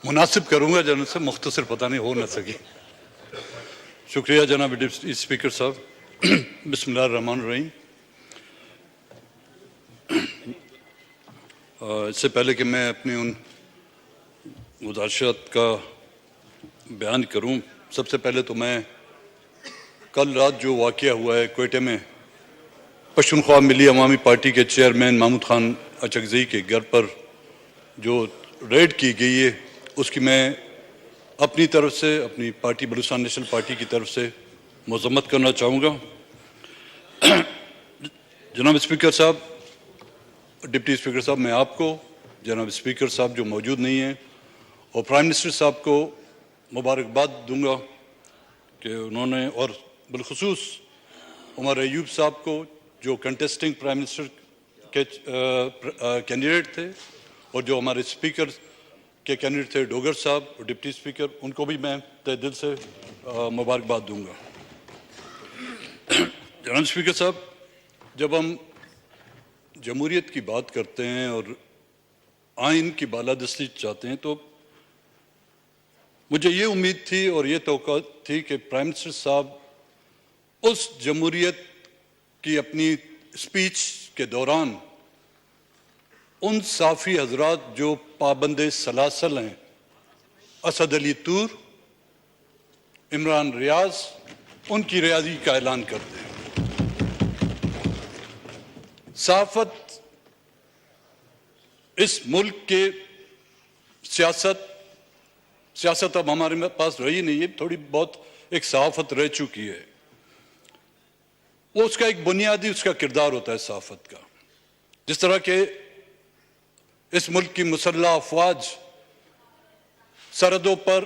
مناسب کروں گا جناب سے مختصر پتہ نہیں ہو نہ سکی. شکریہ جناب ڈپٹی اسپیکر صاحب. بسم اللہ الرحمن الرحیم. اس سے پہلے کہ میں اپنی ان گزارشات کا بیان کروں، سب سے پہلے تو میں کل رات جو واقعہ ہوا ہے کوئٹہ میں پشتونخوا ملی عوامی پارٹی کے چیئرمین محمود خان اچکزئی کے گھر پر جو ریڈ کی گئی ہے اس کی میں اپنی طرف سے، اپنی پارٹی بلوچستان نیشنل پارٹی کی طرف سے مذمت کرنا چاہوں گا. جناب اسپیکر صاحب، ڈپٹی اسپیکر صاحب، میں آپ کو، جناب اسپیکر صاحب جو موجود نہیں ہیں، اور پرائم منسٹر صاحب کو مبارکباد دوں گا کہ انہوں نے، اور بالخصوص عمر ایوب صاحب کو جو کنٹیسٹنگ پرائم منسٹر کے کینڈیڈیٹ تھے، اور جو ہمارے اسپیکر کے کینڈیڈیٹ تھے ڈوگر صاحب اور ڈپٹی اسپیکر، ان کو بھی میں تہ دل سے مبارکباد دوں گا. جناب اسپیکر صاحب، جب ہم جمہوریت کی بات کرتے ہیں اور آئین کی بالادستی چاہتے ہیں تو مجھے یہ امید تھی اور یہ توقع تھی کہ پرائم منسٹر صاحب اس جمہوریت کی اپنی اسپیچ کے دوران ان صحافی حضرات جو پابند سلاسل ہیں، اسد علی طور، عمران ریاض، ان کی ریاضی کا اعلان کرتے ہیں. صحافت اس ملک کے سیاست اب ہمارے پاس رہی نہیں ہے، تھوڑی بہت ایک صحافت رہ چکی ہے. وہ اس کا ایک بنیادی اس کا کردار ہوتا ہے صحافت کا. جس طرح کہ اس ملک کی مسلح افواج سرحدوں پر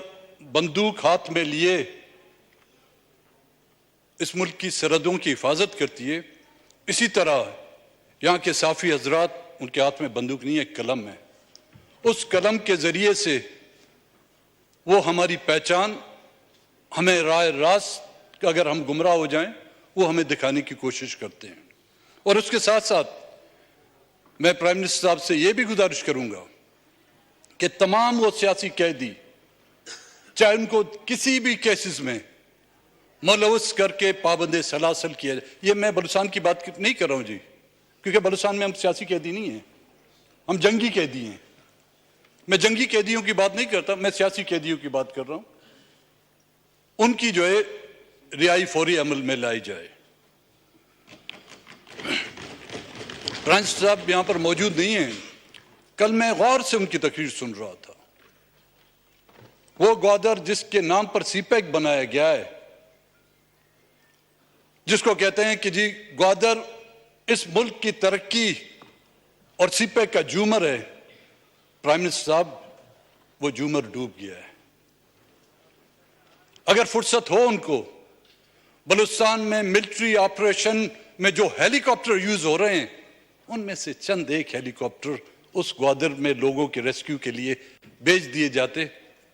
بندوق ہاتھ میں لیے اس ملک کی سرحدوں کی حفاظت کرتی ہے، اسی طرح یہاں کے صحافی حضرات، ان کے ہاتھ میں بندوق نہیں ہے، قلم ہے. اس قلم کے ذریعے سے وہ ہماری پہچان، ہمیں راہ راست، اگر ہم گمراہ ہو جائیں، وہ ہمیں دکھانے کی کوشش کرتے ہیں. اور اس کے ساتھ ساتھ میں پرائم منسٹر صاحب سے یہ بھی گزارش کروں گا کہ تمام وہ سیاسی قیدی، چاہے ان کو کسی بھی کیسز میں ملوث کر کے پابند سلاسل کیا جائے. یہ میں بلوچستان کی بات نہیں کر رہا ہوں جی، کیونکہ بلوچستان میں ہم سیاسی قیدی نہیں ہیں، ہم جنگی قیدی ہیں. میں جنگی قیدیوں کی بات نہیں کرتا، میں سیاسی قیدیوں کی بات کر رہا ہوں. ان کی جو ہے رہائی فوری عمل میں لائی جائے. پرائم منسٹر صاحب یہاں پر موجود نہیں ہیں. کل میں غور سے ان کی تقریر سن رہا تھا. وہ گوادر جس کے نام پر سی پیک بنایا گیا ہے، جس کو کہتے ہیں کہ جی گوادر اس ملک کی ترقی اور سی پیک کا جومر ہے، پرائم منسٹر صاحب وہ جومر ڈوب گیا ہے. اگر فرصت ہو ان کو، بلوچستان میں ملٹری آپریشن میں جو ہیلی کاپٹر یوز ہو رہے ہیں، ان میں سے چند ایک ہیلی کاپٹر اس گوادر میں لوگوں کے ریسکیو کے لیے بھیج دیے جاتے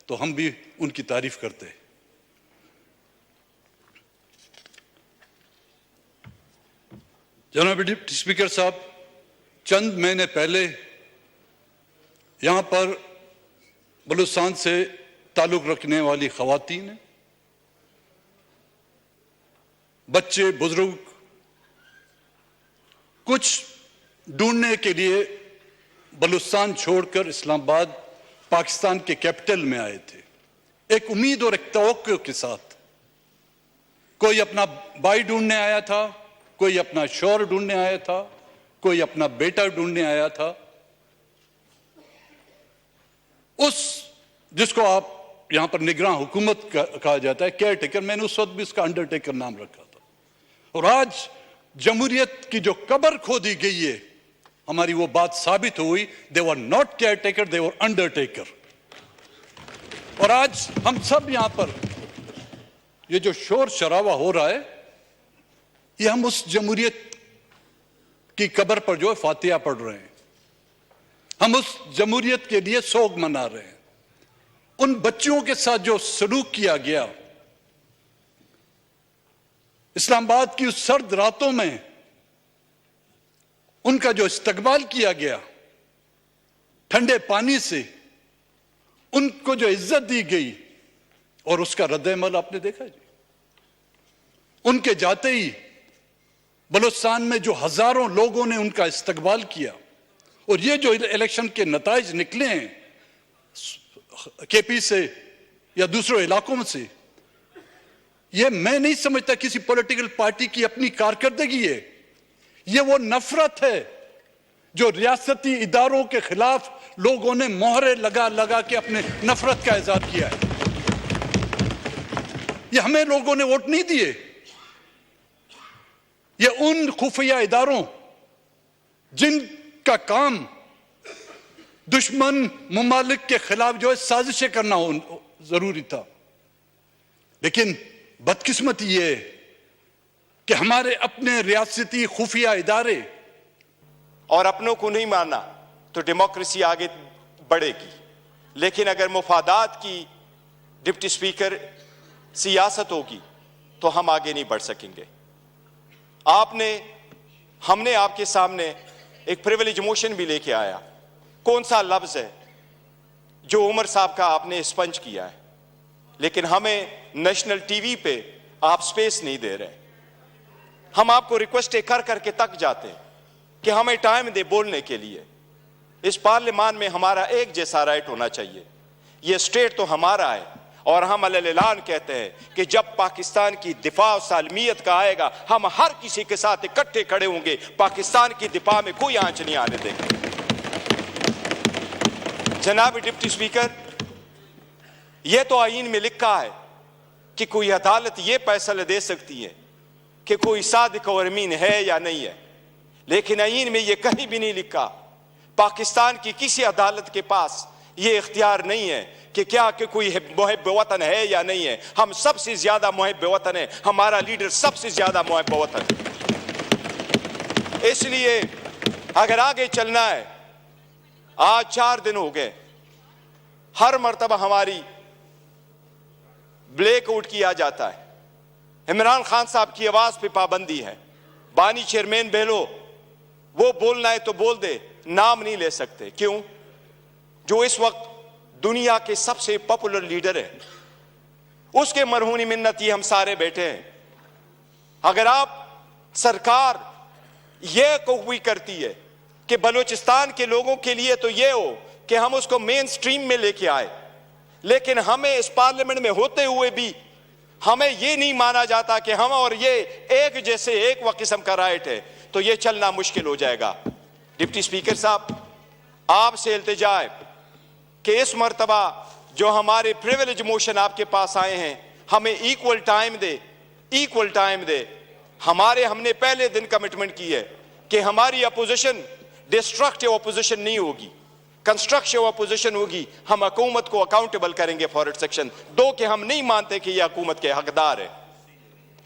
تو ہم بھی ان کی تعریف کرتے. جناب ڈپٹی اسپیکر صاحب، چند مہینے پہلے یہاں پر بلوچستان سے تعلق رکھنے والی خواتین، بچے، بزرگ کچھ ڈھونڈنے کے لیے بلوچستان چھوڑ کر اسلام آباد پاکستان کے کیپٹل میں آئے تھے، ایک امید اور ایک توقع کے ساتھ. کوئی اپنا بھائی ڈھونڈنے آیا تھا، کوئی اپنا شوہر ڈھونڈنے آیا تھا، کوئی اپنا بیٹا ڈھونڈنے آیا تھا. اس جس کو آپ یہاں پر نگراں حکومت کہا جاتا ہے، کیئر ٹیکر، میں نے اس وقت بھی اس کا انڈر ٹیکر نام رکھا تھا. اور آج جمہوریت کی جو قبر کھودی گئی ہے، ہماری وہ بات ثابت ہوئی، they were not caretaker, they were undertaker. اور آج ہم سب یہاں پر یہ جو شور شرابہ ہو رہا ہے، یہ ہم اس جمہوریت کی قبر پر جو فاتحہ پڑھ رہے ہیں، ہم اس جمہوریت کے لیے سوگ منا رہے ہیں. ان بچوں کے ساتھ جو سلوک کیا گیا اسلام آباد کی اس سرد راتوں میں، ان کا جو استقبال کیا گیا ٹھنڈے پانی سے، ان کو جو عزت دی گئی اور اس کا رد عمل آپ نے دیکھا جی. ان کے جاتے ہی بلوچستان میں جو ہزاروں لوگوں نے ان کا استقبال کیا، اور یہ جو الیکشن کے نتائج نکلے ہیں کے پی سے یا دوسرے علاقوں سے، یہ میں نہیں سمجھتا کسی پولیٹیکل پارٹی کی اپنی کارکردگی ہے. یہ وہ نفرت ہے جو ریاستی اداروں کے خلاف لوگوں نے مہرے لگا لگا کے اپنے نفرت کا اظہار کیا ہے. یہ ہمیں لوگوں نے ووٹ نہیں دیے، یہ ان خفیہ اداروں جن کا کام دشمن ممالک کے خلاف جو ہے سازشیں کرنا ضروری تھا. لیکن بدقسمتی یہ ہے کہ ہمارے اپنے ریاستی خفیہ ادارے اور اپنوں کو نہیں ماننا تو ڈیموکریسی آگے بڑھے گی. لیکن اگر مفادات کی ڈپٹی سپیکر سیاست ہوگی تو ہم آگے نہیں بڑھ سکیں گے. ہم نے آپ کے سامنے ایک پریویلیج موشن بھی لے کے آیا. کون سا لفظ ہے جو عمر صاحب کا آپ نے اسپنج کیا ہے، لیکن ہمیں نیشنل ٹی وی پہ آپ سپیس نہیں دے رہے. ہم آپ کو ریکویسٹیں کر کر کے تک جاتے ہیں کہ ہمیں ٹائم دے بولنے کے لیے. اس پارلیمان میں ہمارا ایک جیسا رائٹ ہونا چاہیے. یہ سٹیٹ تو ہمارا ہے، اور ہم علیہ اعلان کہتے ہیں کہ جب پاکستان کی دفاع و سالمیت کا آئے گا، ہم ہر کسی کے ساتھ اکٹھے کھڑے ہوں گے. پاکستان کی دفاع میں کوئی آنچ نہیں آنے دیں گے. جناب ڈپٹی سپیکر، یہ تو آئین میں لکھا ہے کہ کوئی عدالت یہ فیصلہ دے سکتی ہے کہ کوئی صادق اور امین ہے یا نہیں ہے، لیکن آئین میں یہ کہیں بھی نہیں لکھا. پاکستان کی کسی عدالت کے پاس یہ اختیار نہیں ہے کہ کیا کہ کوئی محب وطن ہے یا نہیں ہے. ہم سب سے زیادہ محب وطن ہیں، ہمارا لیڈر سب سے زیادہ محب وطن ہے. اس لیے اگر آگے چلنا ہے، آج 4 دن ہو گئے، ہر مرتبہ ہماری بلیک آؤٹ کیا جاتا ہے. عمران خان صاحب کی آواز پہ پابندی ہے. بانی چیئرمین بہلو، وہ بولنا ہے تو بول دے، نام نہیں لے سکتے. کیوں؟ جو اس وقت دنیا کے سب سے پاپولر لیڈر ہے، اس کے مرہونی منت یہ ہم سارے بیٹھے ہیں. اگر آپ سرکار یہ کوئی کرتی ہے کہ بلوچستان کے لوگوں کے لیے تو یہ ہو کہ ہم اس کو مین سٹریم میں لے کے آئے، لیکن ہمیں اس پارلیمنٹ میں ہوتے ہوئے بھی ہمیں یہ نہیں مانا جاتا کہ ہم اور یہ ایک جیسے ایک قسم کا رائٹ ہے، تو یہ چلنا مشکل ہو جائے گا. ڈپٹی سپیکر صاحب، آپ سے التجا ہے کہ اس مرتبہ جو ہمارے پریویلیج موشن آپ کے پاس آئے ہیں، ہمیں ایکول ٹائم دے. ہم نے پہلے دن کمٹمنٹ کی ہے کہ ہماری اپوزیشن ڈسٹرکٹیو اپوزیشن نہیں ہوگی، کنسٹرکٹیو اپوزیشن ہوگی. ہم حکومت کو اکاؤنٹیبل کریں گے فار اٹ سیکشن 2 کہ ہم نہیں مانتے کہ یہ حکومت کے حقدار ہے.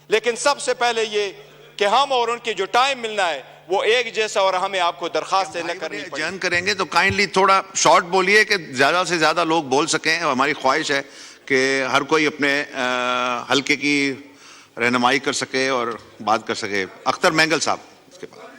لیکن سب سے پہلے یہ کہ ہم اور ان کے جو ٹائم ملنا ہے وہ ایک جیسا، اور ہمیں آپ کو درخواست نہ کرنی پڑے. جان کریں گے تو کائنڈلی تھوڑا شارٹ بولیے کہ زیادہ سے زیادہ لوگ بول سکیں. ہماری خواہش ہے کہ ہر کوئی اپنے حلقے کی رہنمائی کر سکے اور بات کر سکے. اختر مینگل صاحب اس کے بعد.